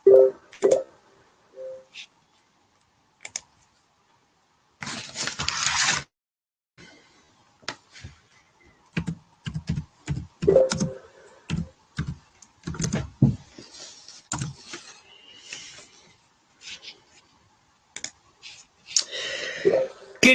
Good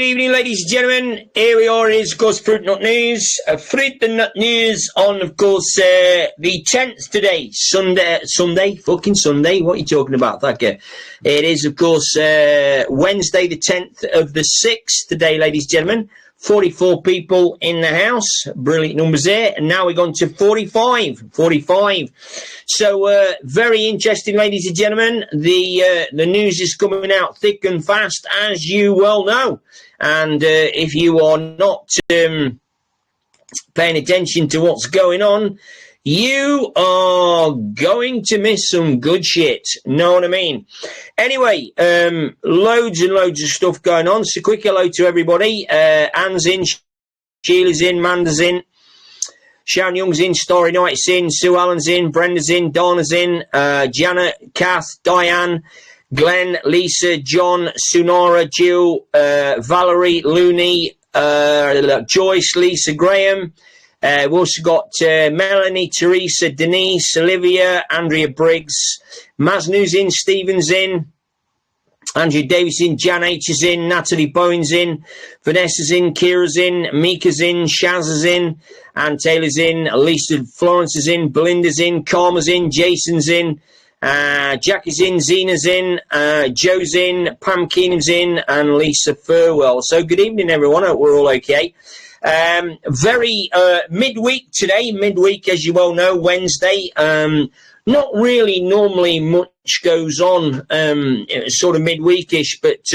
evening, ladies and gentlemen. Here we are, is of course Fruit Nut News. Fruit and Nut News on, of course, the 10th today. Sunday, fucking Sunday. What are you talking about, Thacker? It is, of course, Wednesday, the 10th of the 6th today, ladies and gentlemen. 44 people in the house. Brilliant numbers there. And now we're going to 45. So, very interesting, ladies and gentlemen. The news is coming out thick and fast, as you well know. And if you are not paying attention to what's going on, you are going to miss some good shit. Know what I mean? Anyway, loads and loads of stuff going on. So quick hello to everybody. Anne's in, Sheila's in, Manda's in, Sharon Young's in, Story Night's in, Sue Allen's in, Brenda's in, Donna's in, Janet, Kath, Diane, Glenn, Lisa, John, Sunara, Jill, Valerie, Looney, Joyce, Lisa, Graham. We've also got Melanie, Teresa, Denise, Olivia, Andrea Briggs, Maznu's in, Stephen's in, Andrew Davis in, Jan H is in, Natalie Bowen's in, Vanessa's in, Kira's in, Mika's in, Shaz's in, Ann Taylor's in, Lisa Florence is in, Belinda's in, Karma's in, Jason's in, Jackie's in, Zena's in, Joe's in, Pam Keenan's in, and Lisa Furwell. So good evening, everyone. I hope we're all okay. Very midweek today, as you well know, Wednesday. Not really normally much goes on, sort of midweekish, but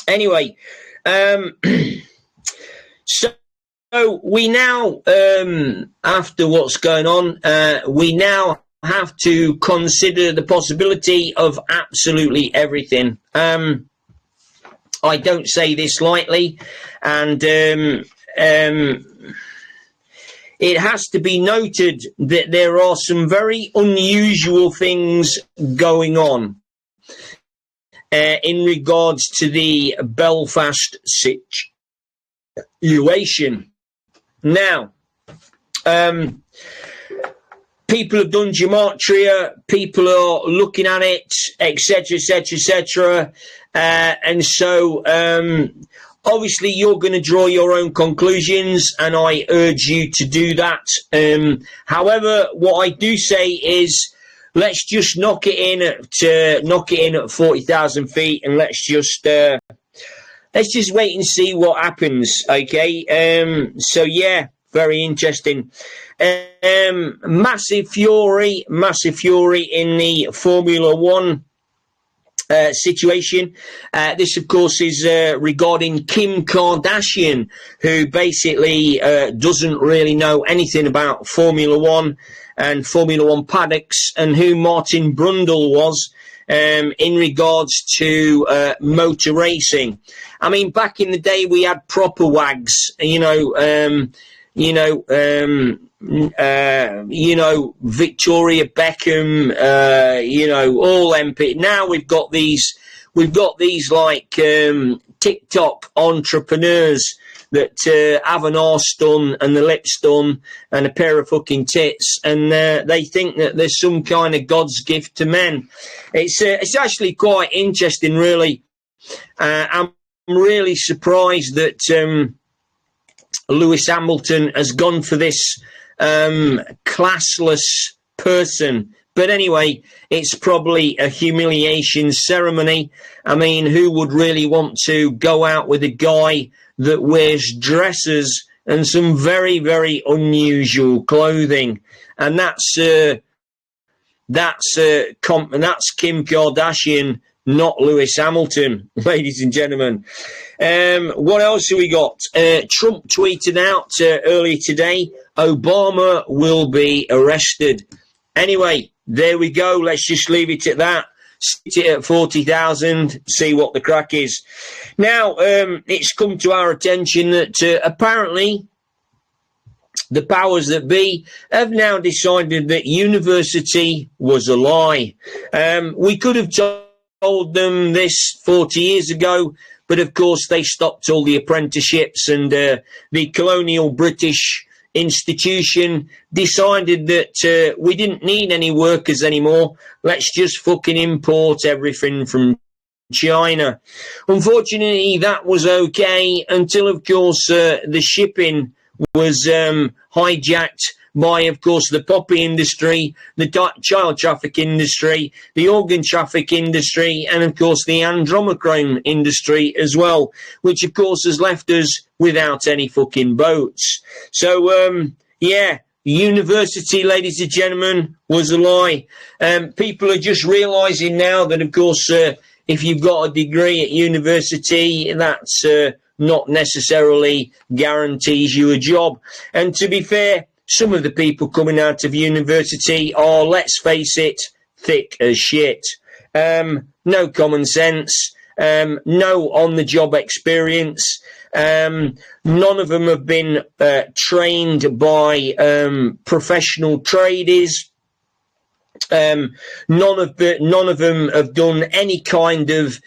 anyway, so we now, after what's going on, we now have to consider the possibility of absolutely everything. I don't say this lightly, and it has to be noted that there are some very unusual things going on in regards to the Belfast situation. Now, people have done gematria, people are looking at it, etc., and so obviously you're going to draw your own conclusions, and I urge you to do that. However, what I do say is, let's just knock it in at 40,000 feet, and let's just wait and see what happens. Okay. So yeah, very interesting. Massive fury in the Formula One situation. This, of course, is regarding Kim Kardashian, who basically doesn't really know anything about Formula One and Formula One paddocks, and who Martin Brundle was in regards to motor racing. I mean, back in the day, we had proper wags, Victoria Beckham, all MP. Now we've got these like TikTok entrepreneurs that have an arse done and the lips done and a pair of fucking tits, and they think that there's some kind of God's gift to men. It's actually quite interesting, really. I'm really surprised that Lewis Hamilton has gone for this classless person. But anyway, it's probably a humiliation ceremony. I mean, who would really want to go out with a guy that wears dresses and some very, very unusual clothing? And that's Kim Kardashian, not Lewis Hamilton, ladies and gentlemen. What else have we got? Trump tweeted out earlier today, Obama will be arrested. Anyway, there we go. Let's just leave it at that. Sit it at 40,000, see what the crack is. Now, it's come to our attention that apparently the powers that be have now decided that university was a lie. We could have told them this 40 years ago, but of course they stopped all the apprenticeships, and the colonial British institution decided that we didn't need any workers anymore. Let's just fucking import everything from China. Unfortunately, that was okay until, of course, the shipping was hijacked by, of course, the poppy industry, the child traffic industry, the organ traffic industry, and, of course, the andromochrome industry as well, which, of course, has left us without any fucking boats. So, yeah, university, ladies and gentlemen, was a lie. People are just realising now that, of course, if you've got a degree at university, that's not necessarily guarantees you a job. And to be fair, some of the people coming out of university are, let's face it, thick as shit. No common sense, no on-the-job experience. None of them have been trained by professional traders. None of them have done any kind of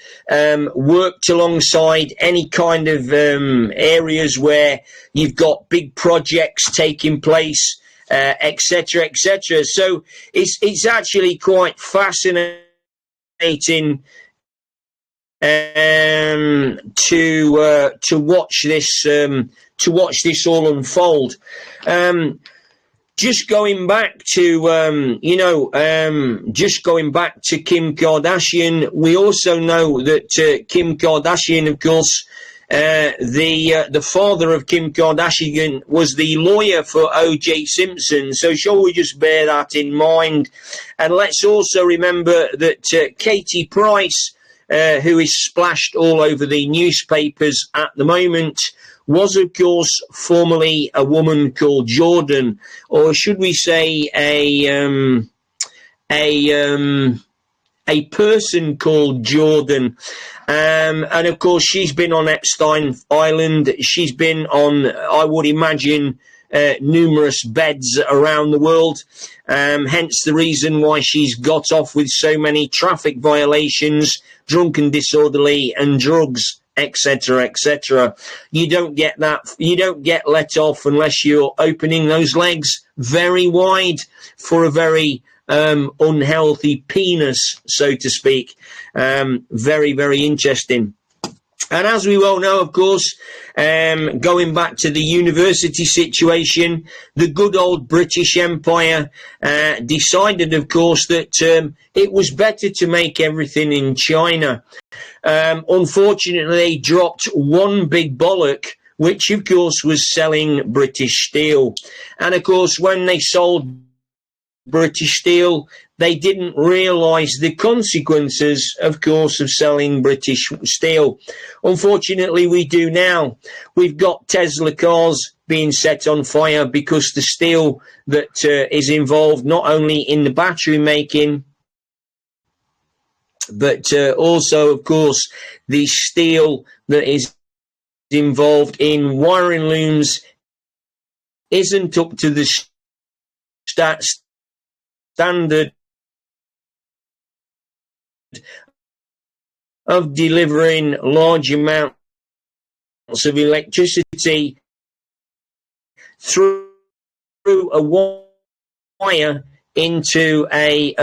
worked alongside any kind of areas where you've got big projects taking place, etc., etc. So it's actually quite fascinating to watch this all unfold. Just going back to, just going back to Kim Kardashian, we also know that Kim Kardashian, of course, the father of Kim Kardashian was the lawyer for O.J. Simpson. So shall we just bear that in mind? And let's also remember that Katie Price, who is splashed all over the newspapers at the moment, was, of course, formerly a woman called Jordan, or should we say a person called Jordan. And, of course, she's been on Epstein Island. She's been on, I would imagine, numerous beds around the world. Hence the reason why she's got off with so many traffic violations, drunken disorderly, and drugs, etc., etc. You don't get let off unless you're opening those legs very wide for a very unhealthy penis, so to speak. Very, very interesting. And as we well know, of course, going back to the university situation, the good old British Empire decided, of course, that it was better to make everything in China. Unfortunately, they dropped one big bollock, which, of course, was selling British steel. And, of course, when they sold British steel, they didn't realise the consequences, of course, of selling British steel. Unfortunately, we do now. We've got Tesla cars being set on fire because the steel that is involved not only in the battery making, but also, of course, the steel that is involved in wiring looms isn't up to the standard of delivering large amounts of electricity through a wire into a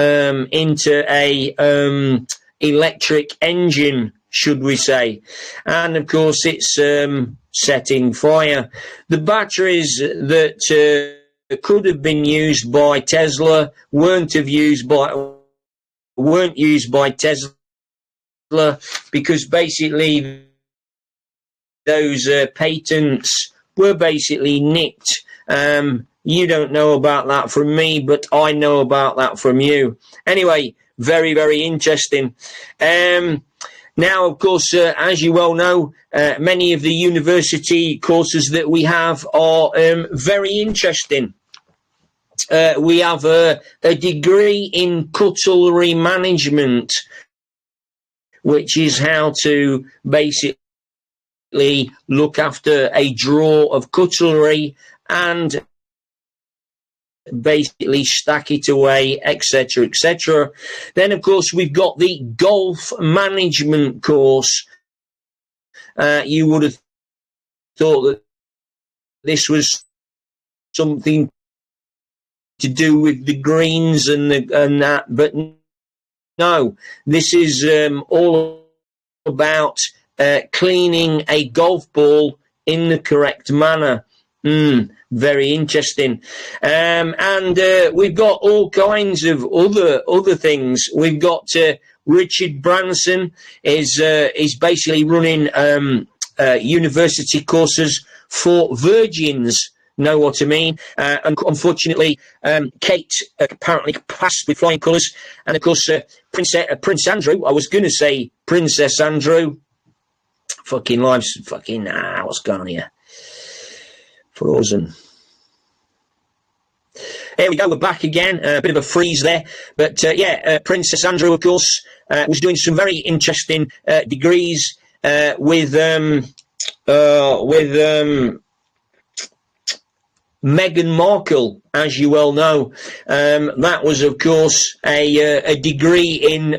electric engine, should we say. And of course it's setting fire. The batteries that could have been used by Tesla weren't used by Tesla, because basically those patents were basically nicked. You don't know about that from me, but I know about that from you. Anyway, very, very interesting. Now, of course, as you well know, many of the university courses that we have are very interesting. We have a degree in cutlery management, which is how to basically look after a drawer of cutlery and basically stack it away, etc., etc. Then, of course, we've got the golf management course. You would have thought that this was something to do with the greens and that, but no, this is all about cleaning a golf ball in the correct manner. Very interesting. And we've got all kinds of other things. We've got Richard Branson is basically running university courses for virgins. Know what I mean? And unfortunately, Kate apparently passed with flying colours. And of course, Prince Andrew, I was going to say Princess Andrew. Fucking life's fucking, what's going on here? Frozen. Here we go, we're back again. A bit of a freeze there. But Princess Andrew, of course, was doing some very interesting degrees with Meghan Markle, as you well know. That was, of course, a degree in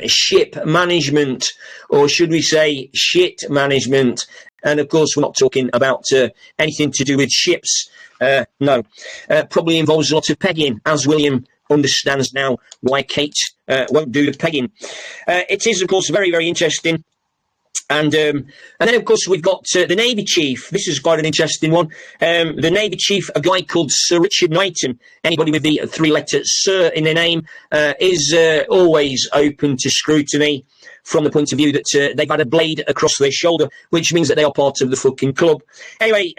ship management, or should we say shit management. And, of course, we're not talking about anything to do with ships. No. Probably involves a lot of pegging, as William understands now why Kate won't do the pegging. It is, of course, very, very interesting. And then, of course, we've got the Navy Chief. This is quite an interesting one. The Navy Chief, a guy called Sir Richard Knighton. Anybody with the three-letter Sir in their name is always open to scrutiny from the point of view that they've had a blade across their shoulder, which means that they are part of the fucking club. Anyway,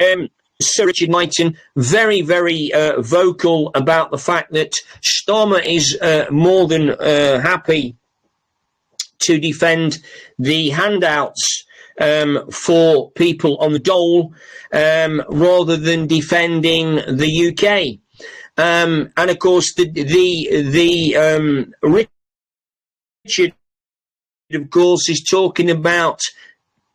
Sir Richard Knighton, very, very vocal about the fact that Starmer is more than happy to defend the handouts for people on the dole rather than defending the UK. And of course, Richard, of course, is talking about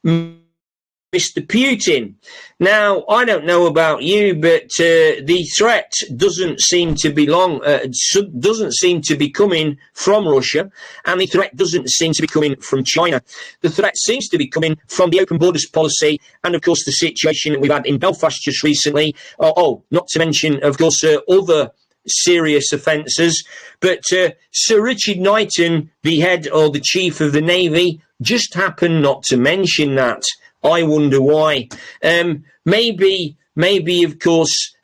Mr. Putin. Now, I don't know about you, but the threat doesn't seem to be doesn't seem to be coming from Russia, and the threat doesn't seem to be coming from China. The threat seems to be coming from the open borders policy, and of course the situation that we've had in Belfast just recently. Not to mention, of course, other serious offences. But Sir Richard Knighton, the head or the chief of the Navy, just happened not to mention that. I wonder why. Maybe, of course,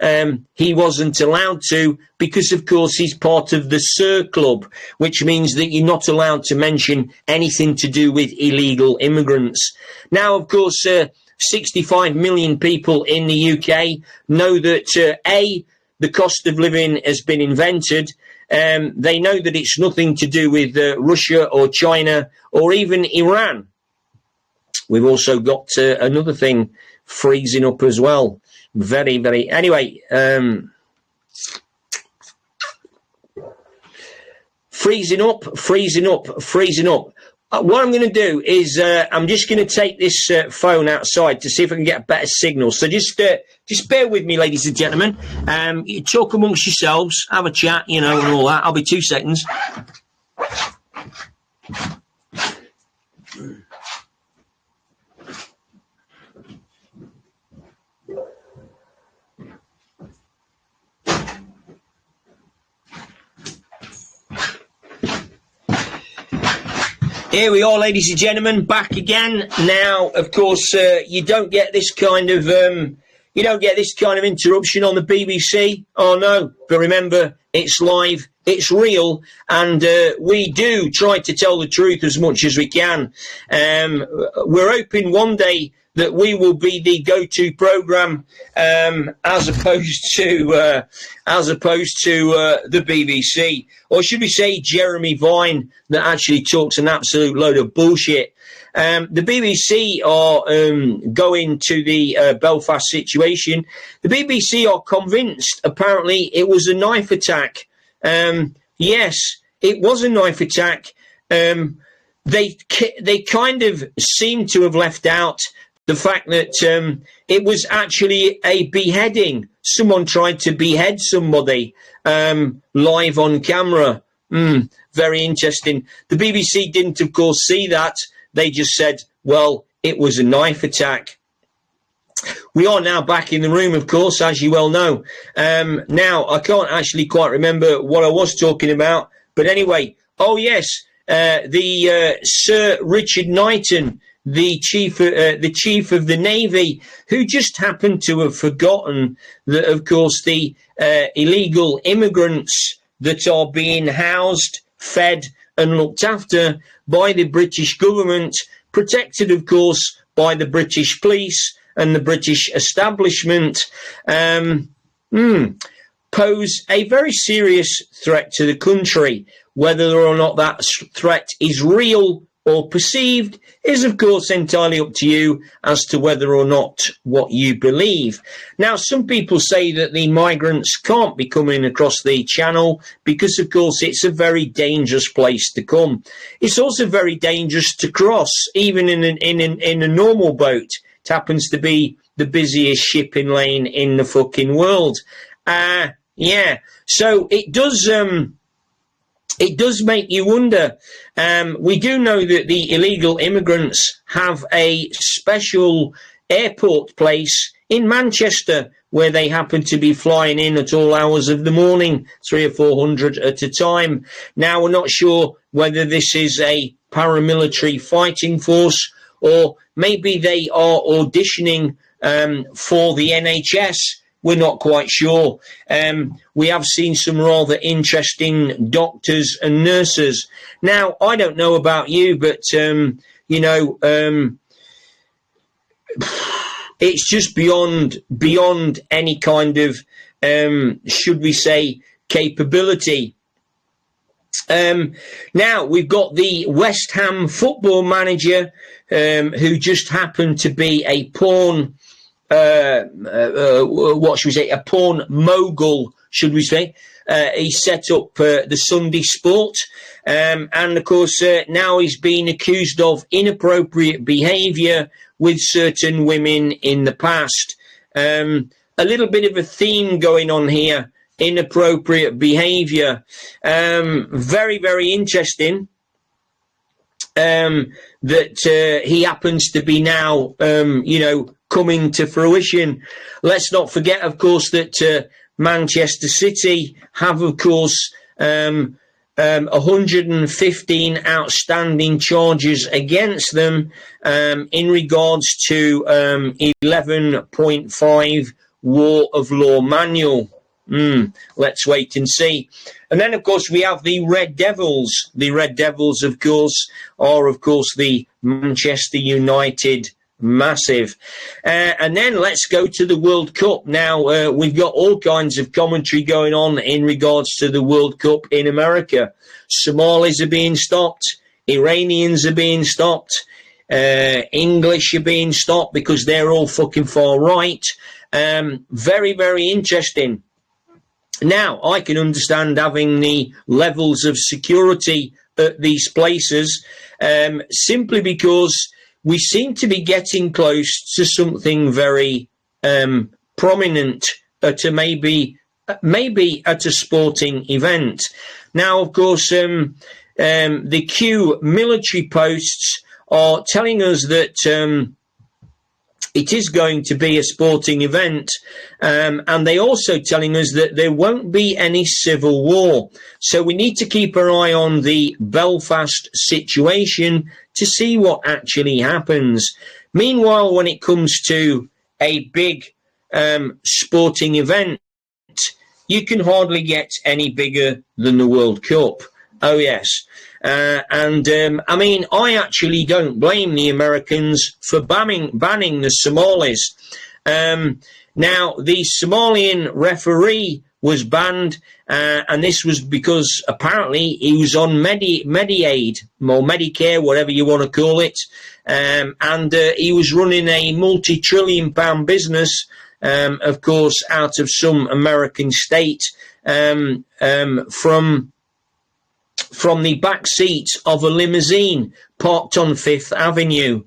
he wasn't allowed to because, of course, he's part of the Sir Club, which means that you're not allowed to mention anything to do with illegal immigrants. Now, of course, 65 million people in the UK know that, the cost of living has been invented. They know that it's nothing to do with Russia or China or even Iran. We've also got another thing freezing up as well. Very, very... Anyway, freezing up. What I'm going to do is I'm just going to take this phone outside to see if I can get a better signal. So just bear with me, ladies and gentlemen. You talk amongst yourselves, have a chat, and all that. I'll be 2 seconds. Here we are, ladies and gentlemen, back again. Now, of course, you don't get this kind of interruption on the BBC. Oh no! But remember, it's live, it's real, and we do try to tell the truth as much as we can. We're hoping one day that we will be the go-to program as opposed to the BBC, or should we say Jeremy Vine, that actually talks an absolute load of bullshit. The BBC are going to the Belfast situation. The BBC are convinced, apparently, it was a knife attack. Yes, it was a knife attack. They kind of seem to have left out the fact that it was actually a beheading. Someone tried to behead somebody live on camera. Very interesting. The BBC didn't, of course, see that. They just said, well, it was a knife attack. We are now back in the room, of course, as you well know. Now, I can't actually quite remember what I was talking about. But anyway, oh, yes, the Sir Richard Knighton, the chief of the Navy, who just happened to have forgotten that, of course, the illegal immigrants that are being housed, fed and looked after by the British government, protected, of course, by the British police and the British establishment, pose a very serious threat to the country. Whether or not that threat is real or perceived is, of course, entirely up to you as to whether or not what you believe. Now, some people say that the migrants can't be coming across the channel because, of course, it's a very dangerous place to come. It's also very dangerous to cross, even in a normal boat. It happens to be the busiest shipping lane in the fucking world. Yeah, so it does make you wonder. We do know that the illegal immigrants have a special airport place in Manchester where they happen to be flying in at all hours of the morning, 300 or 400 at a time. Now, we're not sure whether this is a paramilitary fighting force or maybe they are auditioning for the NHS. We're not quite sure. We have seen some rather interesting doctors and nurses. Now, I don't know about you, but, it's just beyond any kind of, should we say, capability. Now, we've got the West Ham football manager who just happened to be a porn what should we say, a porn mogul, should we say. He set up the Sunday Sport, and of course now he's being accused of inappropriate behaviour with certain women in the past. A little bit of a theme going on here, inappropriate behaviour. Very, very interesting. That he happens to be now, coming to fruition. Let's not forget, of course, that Manchester City have, of course, 115 outstanding charges against them in regards to 11.5 War of Law Manual. Let's wait and see. And then, of course, we have the Red Devils. The Red Devils, of course, are, of course, the Manchester United massive. And then let's go to the World Cup. Now, we've got all kinds of commentary going on in regards to the World Cup in America. Somalis are being stopped. Iranians are being stopped. English are being stopped because they're all fucking far right. Very, very interesting. Now, I can understand having the levels of security at these places simply because we seem to be getting close to something very prominent at a maybe at a sporting event. Now, of course, the Q military posts are telling us that it is going to be a sporting event, and they're also telling us that there won't be any civil war. So we need to keep our eye on the Belfast situation to see what actually happens. Meanwhile, when it comes to a big sporting event, you can hardly get any bigger than the World Cup. Oh, yes. I mean, I actually don't blame the Americans for banning the Somalis. Now, the Somalian referee was banned, and this was because apparently he was on Mediaid, or Medicare, whatever you want to call it, and he was running a multi-trillion-pound business, of course, out of some American state, from the back seat of a limousine parked on Fifth Avenue.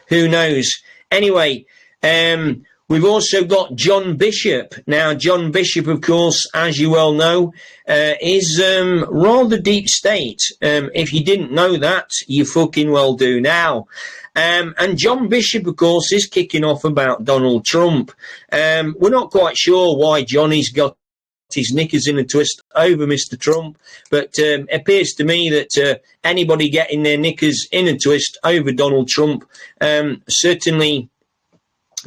Who knows? Anyway, we've also got John Bishop. Now, John Bishop, of course, as you well know, is rather deep state. If you didn't know that, you fucking well do now. And John Bishop, of course, is kicking off about Donald Trump. We're not quite sure why Johnny's got his knickers in a twist over Mr. Trump, but it appears to me that anybody getting their knickers in a twist over Donald Trump certainly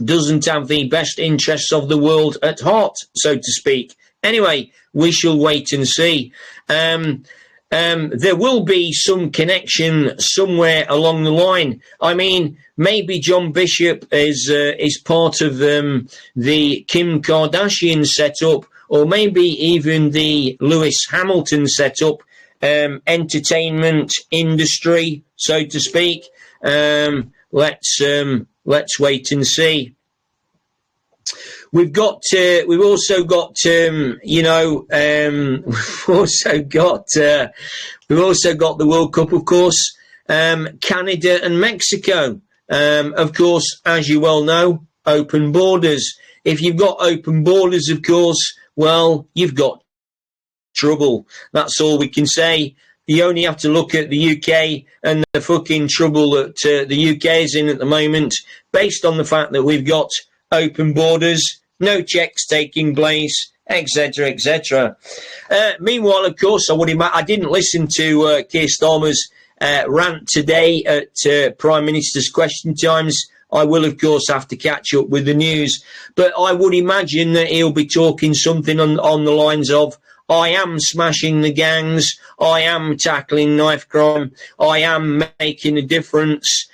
doesn't have the best interests of the world at heart, so to speak. Anyway, we shall wait and see. There will be some connection somewhere along the line. I mean, maybe John Bishop is part of the Kim Kardashian setup, or maybe even the Lewis Hamilton setup, entertainment industry, so to speak. Let's wait and see. We've also got the World Cup, of course, Canada and Mexico. Of course, as you well know, open borders. If you've got open borders, of course, well, you've got trouble. That's all we can say. You only have to look at the UK and the fucking trouble that the UK is in at the moment, based on the fact that we've got open borders, no checks taking place, etc., etc. Meanwhile, of course, I didn't listen to Keir Starmer's rant today at Prime Minister's Question Times. I will, of course, have to catch up with the news, but I would imagine that he'll be talking something on the lines of, I am smashing the gangs, I am tackling knife crime, I am making a difference,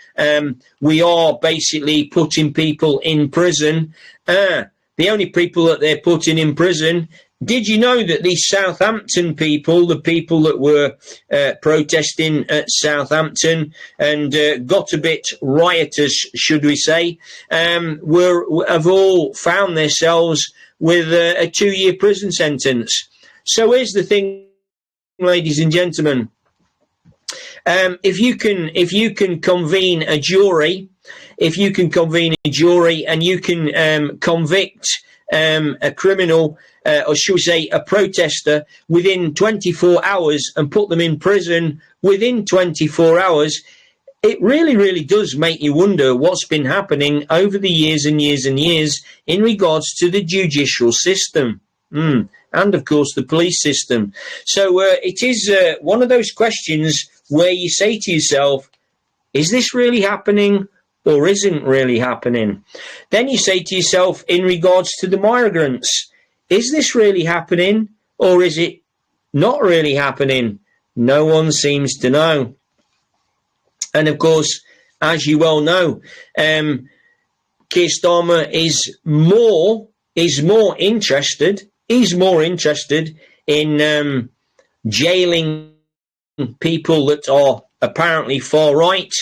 we are basically putting people in prison. The only people that they're putting in prison, did you know that these Southampton people, the people that were protesting at Southampton and got a bit riotous, should we say, have all found themselves with a 2-year prison sentence? So here's the thing, ladies and gentlemen. If you can convene a jury, and you can convict a criminal, or should we say a protester, within 24 hours and put them in prison within 24 hours, it really, really does make you wonder what's been happening over the years and years and years in regards to the judicial system. And, of course, the police system. So it is one of those questions where you say to yourself, is this really happening or isn't really happening? Then you say to yourself, in regards to the migrants, is this really happening or is it not really happening? No one seems to know. And, of course, as you well know, Keir Starmer is more interested in jailing people that are apparently far right,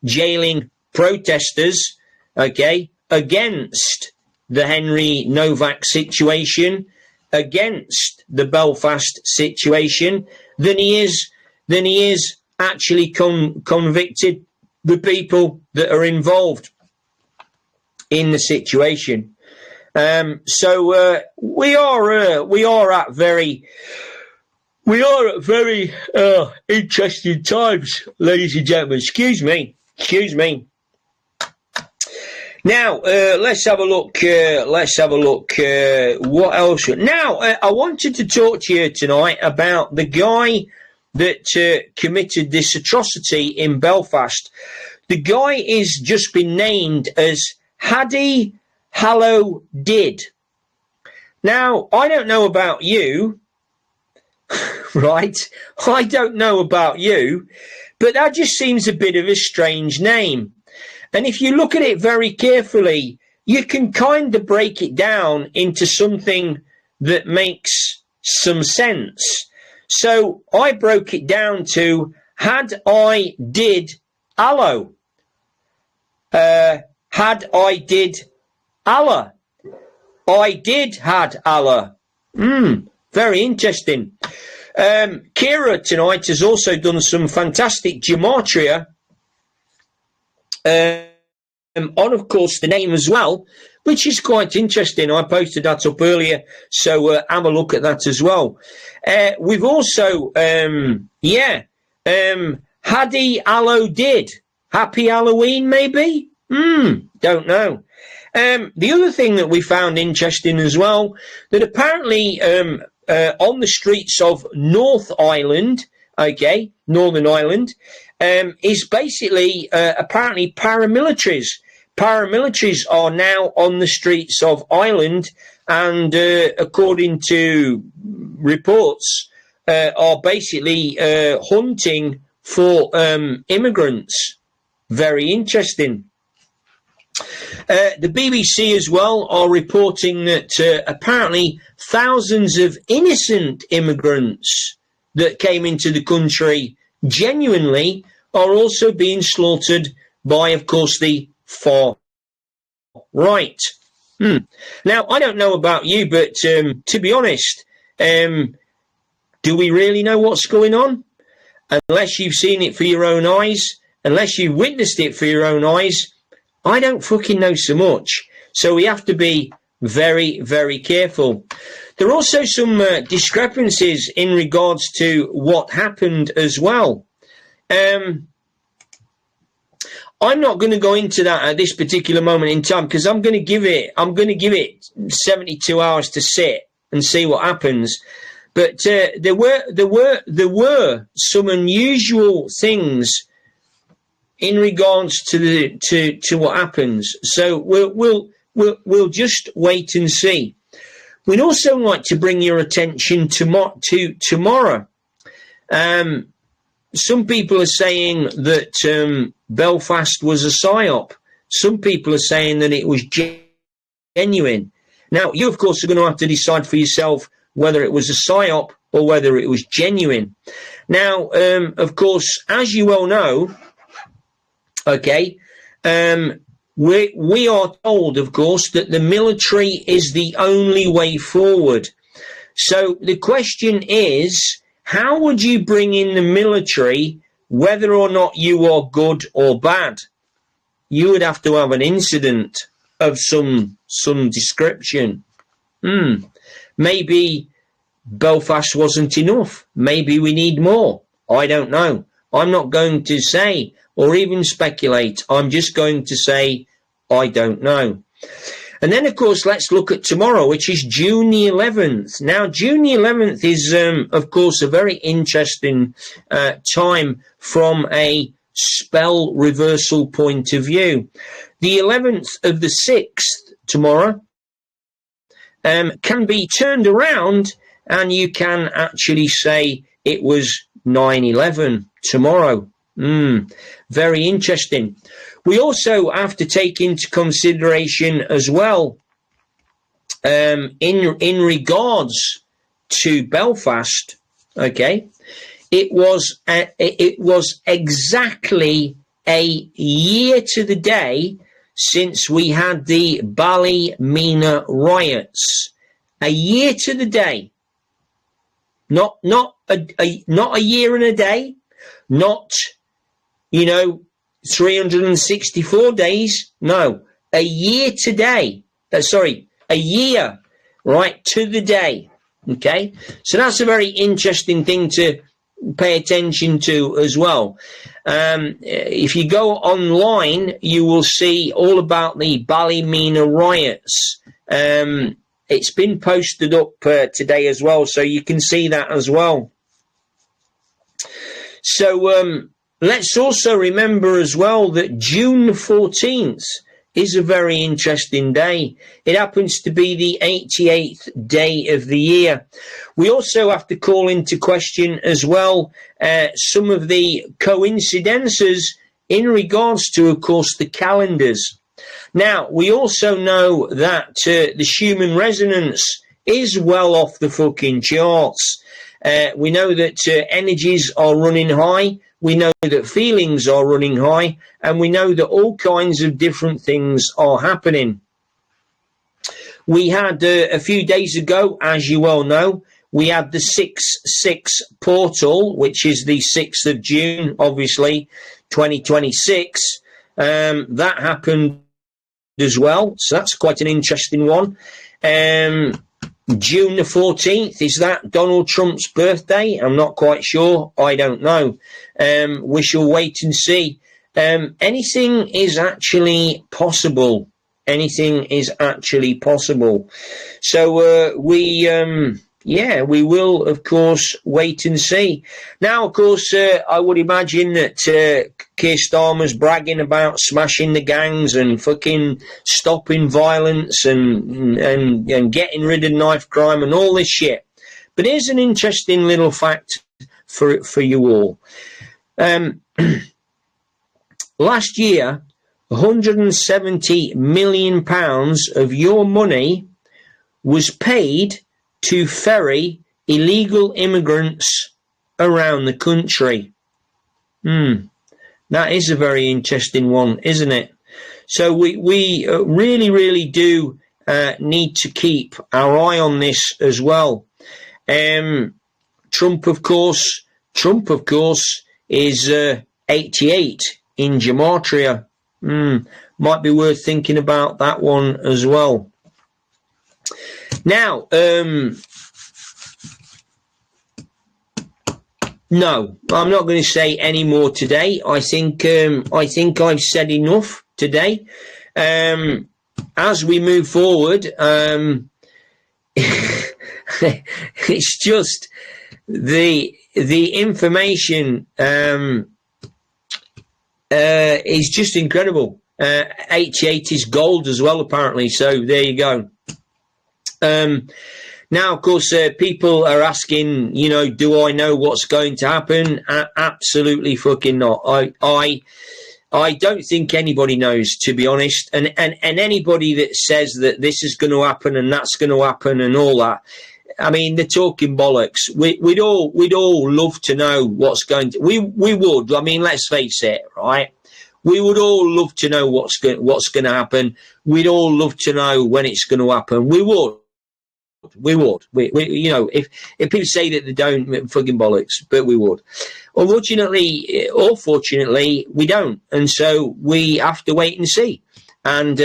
jailing protesters, against the Henry Novak situation, against the Belfast situation, than he is actually convicted the people that are involved in the situation. So we are at very interesting times, ladies and gentlemen. Excuse me. Now let's have a look. What else? Now I wanted to talk to you tonight about the guy that committed this atrocity in Belfast. The guy is just been named as Hadi Hallow Did. Now, I don't know about you, right? I don't know about you, but that just seems a bit of a strange name. And if you look at it very carefully, you can kind of break it down into something that makes some sense. So I broke it down to Had I Did Allo. Had I Did Allah. I did had Allah. Very interesting. Kira tonight has also done some fantastic gematria on, of course, the name as well, which is quite interesting. I posted that up earlier, so have a look at that as well. We've also, Hadi Allo did. Happy Halloween, maybe? Don't know. The other thing that we found interesting as well, that apparently on the streets of North Ireland, Northern Ireland, is basically apparently paramilitaries. Paramilitaries are now on the streets of Ireland and, according to reports, are basically hunting for immigrants. Very interesting. The BBC as well are reporting that apparently thousands of innocent immigrants that came into the country genuinely are also being slaughtered by, of course, the far right. Now, I don't know about you, but to be honest, do we really know what's going on? Unless you've seen it for your own eyes, unless you've witnessed it for your own eyes, I don't fucking know so much. So we have to be very, very careful. There are also some discrepancies in regards to what happened as well. I'm not going to go into that at this particular moment in time because I'm going to give it 72 hours to sit and see what happens. But there were some unusual things in regards to what happens. So we'll just wait and see. We'd also like to bring your attention to tomorrow. Some people are saying that Belfast was a psyop. Some people are saying that it was genuine. Now, you, of course, are going to have to decide for yourself whether it was a psyop or whether it was genuine. Now, of course, as you well know, we are told, of course, that the military is the only way forward. So the question is, how would you bring in the military, whether or not you are good or bad? You would have to have an incident of some description. Maybe Belfast wasn't enough. Maybe we need more. I don't know. I'm not going to say or even speculate. I'm just going to say I don't know. And then, of course, let's look at tomorrow, which is June the 11th. Now, June the 11th is, of course, a very interesting time from a spell reversal point of view. The 11th of the 6th, tomorrow, can be turned around and you can actually say it was 9/11 tomorrow. Very interesting. We also have to take into consideration as well, in regards to Belfast, it was exactly a year to the day since we had the Ballymena riots. A year to the day. Not a year and a day, not 364 days. No, a year today. A year, right, to the day. Okay, so that's a very interesting thing to pay attention to as well. If you go online, you will see all about the Ballymena riots. It's been posted up today as well, so you can see that as well. So let's also remember as well that June the 14th is a very interesting day. It happens to be the 88th day of the year. We also have to call into question as well some of the coincidences in regards to, of course, the calendars. Now, we also know that the Schumann resonance is well off the fucking charts. We know that energies are running high. We know that feelings are running high. And we know that all kinds of different things are happening. We had a few days ago, as you well know, we had the 6-6 portal, which is the 6th of June, obviously, 2026. That happened as well, so that's quite an interesting one. June the 14th, is that Donald Trump's birthday? I'm not quite sure. I don't know. We shall wait and see. Anything is actually possible. Anything is actually possible. So we will, of course, wait and see. Now, of course, I would imagine that Keir Starmer's bragging about smashing the gangs and fucking stopping violence and getting rid of knife crime and all this shit. But here's an interesting little fact for you all. Last year, £170 million of your money was paid to ferry illegal immigrants around the country. That is a very interesting one, isn't it? So we really, really do need to keep our eye on this as well. Trump, of course, is 88 in gematria. Might be worth thinking about that one as well. Now, no, I'm not going to say any more today. I think I've said enough today. As we move forward, it's just the information is just incredible. 88 is gold as well, apparently. So there you go. Now, of course, people are asking, do I know what's going to happen? Absolutely fucking not. I don't think anybody knows, to be honest. And anybody that says that this is going to happen and that's going to happen and all that, I mean, they're talking bollocks. We'd all love to know what's going to. We would. I mean, let's face it, right? We would all love to know what's going to happen. We'd all love to know when it's going to happen. We would. If people say that they don't, fucking bollocks, but we would. Unfortunately, or fortunately, we don't, and so we have to wait and see. And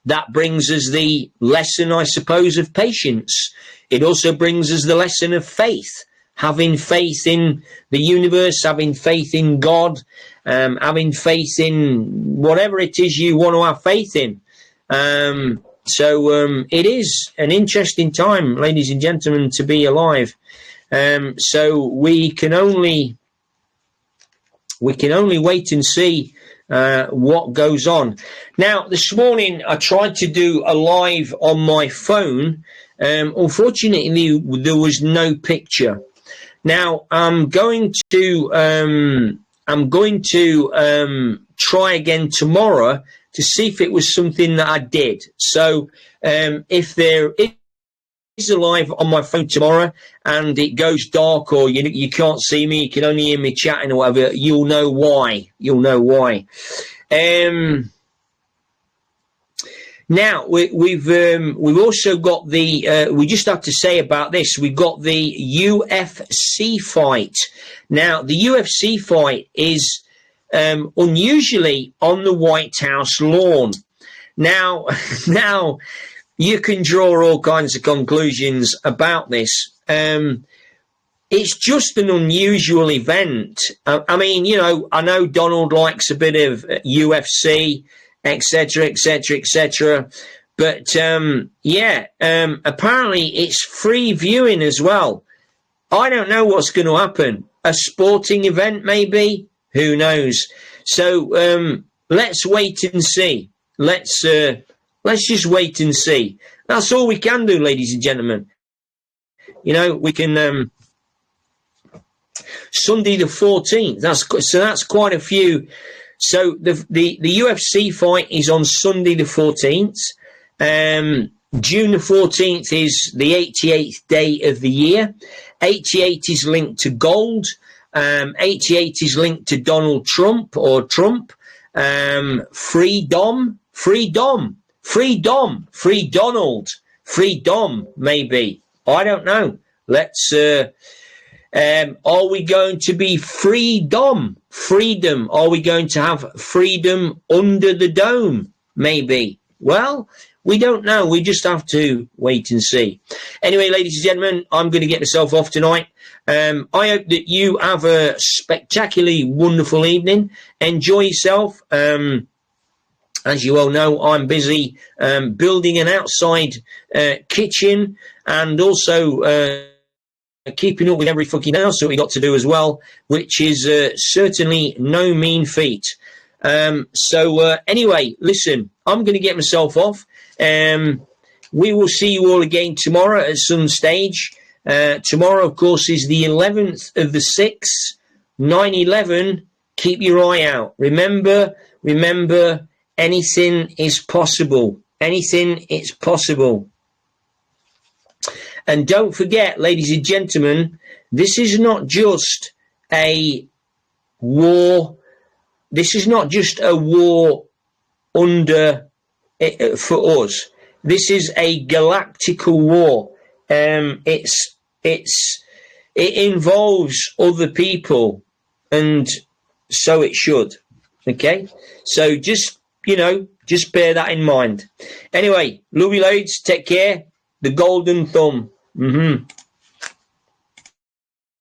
that brings us the lesson, I suppose, of patience. It also brings us the lesson of faith, having faith in the universe, having faith in God, having faith in whatever it is you want to have faith in. So it is an interesting time, ladies and gentlemen, to be alive. So we can only wait and see what goes on. Now, this morning I tried to do a live on my phone. Unfortunately, there was no picture. Now I'm going to try again tomorrow to see if it was something that I did. So if there is a live on my phone tomorrow and it goes dark or you can't see me, you can only hear me chatting or whatever, you'll know why. Now we've also got the we just have to say about this, we've got the UFC fight. Now the UFC fight is unusually on the White House lawn. Now you can draw all kinds of conclusions about this. It's just an unusual event. I mean, I know Donald likes a bit of UFC, etc., but apparently it's free viewing as well. I don't know what's going to happen. A sporting event, maybe. Who knows? So let's wait and see. Let's just wait and see. That's all we can do, ladies and gentlemen. We can Sunday the 14th. That's quite a few. So the UFC fight is on Sunday the 14th. June the 14th is the 88th day of the year. 88 is linked to gold. 88 is linked to Donald Trump or Trump. Freedom, free Donald, free Dom, maybe. I don't know. Let's Are we going to be freedom? Freedom. Are we going to have freedom under the dome? Maybe. Well, we don't know. We just have to wait and see. Anyway, ladies and gentlemen, I'm going to get myself off tonight. I hope that you have a spectacularly wonderful evening. Enjoy yourself. As you all know, I'm busy building an outside kitchen, and also keeping up with every fucking else that we got to do as well, which is certainly no mean feat. Anyway, listen, I'm going to get myself off. We will see you all again tomorrow at some stage. Tomorrow, of course, is the 11th of the 6th, 9/11. Keep your eye out. Remember, anything is possible. Anything is possible. And don't forget, ladies and gentlemen, this is not just a war. This is not just a war for us. This is a galactical war. It involves other people, and so it should. Okay, so just bear that in mind. Anyway, love you loads. Take care. The golden thumb.